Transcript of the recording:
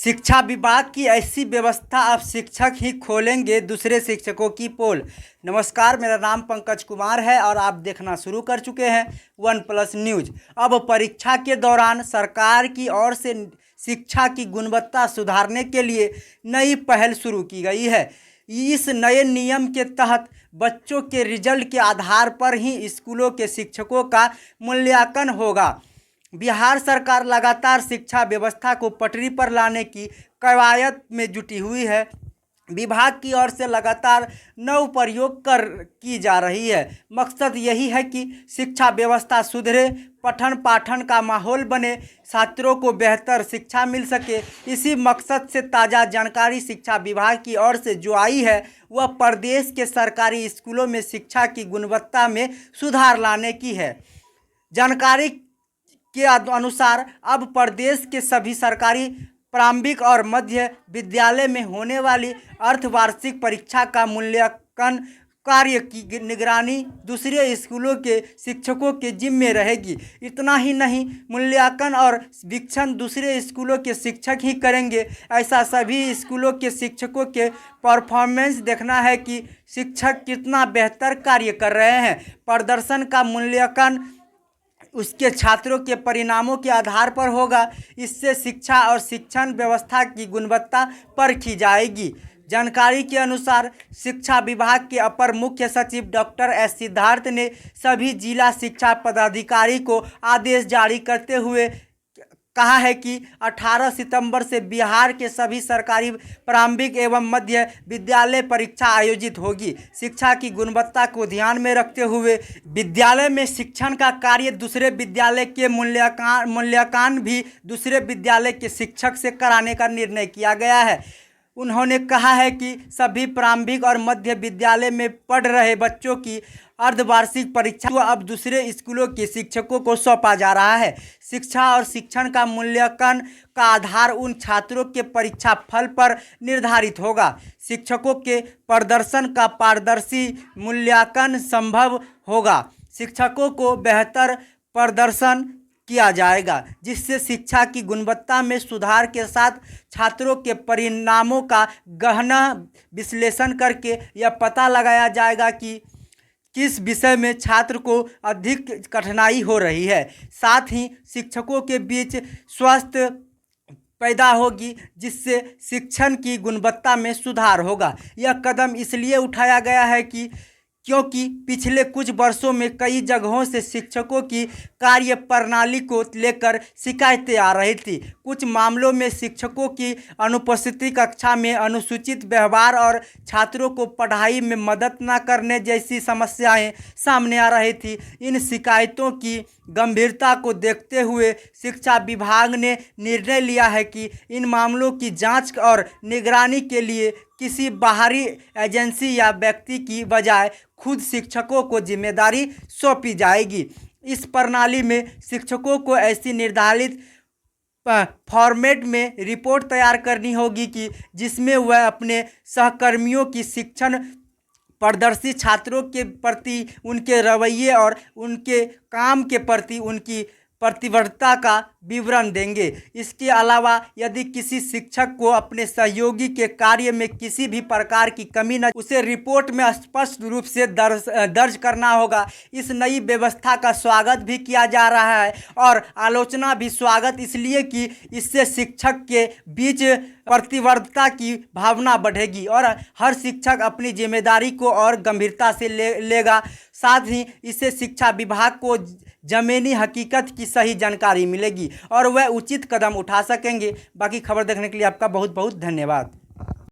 शिक्षा विभाग की ऐसी व्यवस्था, अब शिक्षक ही खोलेंगे दूसरे शिक्षकों की पोल। नमस्कार, मेरा नाम पंकज कुमार है और आप देखना शुरू कर चुके हैं वन प्लस न्यूज। अब परीक्षा के दौरान सरकार की ओर से शिक्षा की गुणवत्ता सुधारने के लिए नई पहल शुरू की गई है। इस नए नियम के तहत बच्चों के रिजल्ट के आधार पर ही स्कूलों के शिक्षकों का मूल्यांकन होगा। बिहार सरकार लगातार शिक्षा व्यवस्था को पटरी पर लाने की कवायद में जुटी हुई है। विभाग की ओर से लगातार नव प्रयोग की जा रही है। मकसद यही है कि शिक्षा व्यवस्था सुधरे, पठन पाठन का माहौल बने, छात्रों को बेहतर शिक्षा मिल सके। इसी मकसद से ताज़ा जानकारी शिक्षा विभाग की ओर से जो आई है वह प्रदेश के सरकारी स्कूलों में शिक्षा की गुणवत्ता में सुधार लाने की है। जानकारी के अनुसार अब प्रदेश के सभी सरकारी प्रारंभिक और मध्य विद्यालय में होने वाली अर्धवार्षिक परीक्षा का मूल्यांकन कार्य की निगरानी दूसरे स्कूलों के शिक्षकों के जिम्मे रहेगी। इतना ही नहीं, मूल्यांकन और वीक्षण दूसरे स्कूलों के शिक्षक ही करेंगे। ऐसा सभी स्कूलों के शिक्षकों के परफॉर्मेंस देखना है कि शिक्षक कितना बेहतर कार्य कर रहे हैं। प्रदर्शन का मूल्यांकन उसके छात्रों के परिणामों के आधार पर होगा। इससे शिक्षा और शिक्षण व्यवस्था की गुणवत्ता परखी जाएगी। जानकारी के अनुसार शिक्षा विभाग के अपर मुख्य सचिव डॉक्टर एस सिद्धार्थ ने सभी जिला शिक्षा पदाधिकारी को आदेश जारी करते हुए कहा है कि 18 सितंबर से बिहार के सभी सरकारी प्रारंभिक एवं मध्य विद्यालय परीक्षा आयोजित होगी। शिक्षा की गुणवत्ता को ध्यान में रखते हुए विद्यालय में शिक्षण का कार्य दूसरे विद्यालय के मूल्यांकन भी दूसरे विद्यालय के शिक्षक से कराने का निर्णय किया गया है। उन्होंने कहा है कि सभी प्रारंभिक और मध्य विद्यालय में पढ़ रहे बच्चों की अर्धवार्षिक परीक्षा को अब दूसरे स्कूलों के शिक्षकों को सौंपा जा रहा है। शिक्षा और शिक्षण का मूल्यांकन का आधार उन छात्रों के परीक्षा फल पर निर्धारित होगा। शिक्षकों के प्रदर्शन का पारदर्शी मूल्यांकन संभव होगा। शिक्षकों को बेहतर प्रदर्शन किया जाएगा, जिससे शिक्षा की गुणवत्ता में सुधार के साथ छात्रों के परिणामों का गहन विश्लेषण करके यह पता लगाया जाएगा कि किस विषय में छात्र को अधिक कठिनाई हो रही है। साथ ही शिक्षकों के बीच स्वस्थ पैदा होगी, जिससे शिक्षण की गुणवत्ता में सुधार होगा। यह कदम इसलिए उठाया गया है क्योंकि पिछले कुछ वर्षों में कई जगहों से शिक्षकों की कार्य प्रणाली को लेकर शिकायतें आ रही थी। कुछ मामलों में शिक्षकों की अनुपस्थिति, कक्षा में अनुचित व्यवहार और छात्रों को पढ़ाई में मदद न करने जैसी समस्याएं सामने आ रही थी। इन शिकायतों की गंभीरता को देखते हुए शिक्षा विभाग ने निर्णय लिया है कि इन मामलों की जांच और निगरानी के लिए किसी बाहरी एजेंसी या व्यक्ति की बजाय खुद शिक्षकों को जिम्मेदारी सौंपी जाएगी। इस प्रणाली में शिक्षकों को ऐसी निर्धारित फॉर्मेट में रिपोर्ट तैयार करनी होगी कि जिसमें वह अपने सहकर्मियों की शिक्षण प्रदर्शी, छात्रों के प्रति उनके रवैये और उनके काम के प्रति उनकी प्रतिबद्धता का विवरण देंगे। इसके अलावा यदि किसी शिक्षक को अपने सहयोगी के कार्य में किसी भी प्रकार की कमी न, उसे रिपोर्ट में स्पष्ट रूप से दर्ज करना होगा। इस नई व्यवस्था का स्वागत भी किया जा रहा है और आलोचना भी। स्वागत इसलिए कि इससे शिक्षक के बीच प्रतिबद्धता की भावना बढ़ेगी और हर शिक्षक अपनी जिम्मेदारी को और गंभीरता से लेगा। साथ ही इससे शिक्षा विभाग को ज़मीनी हकीकत की सही जानकारी मिलेगी और वह उचित कदम उठा सकेंगे। बाकी खबर देखने के लिए आपका बहुत बहुत धन्यवाद।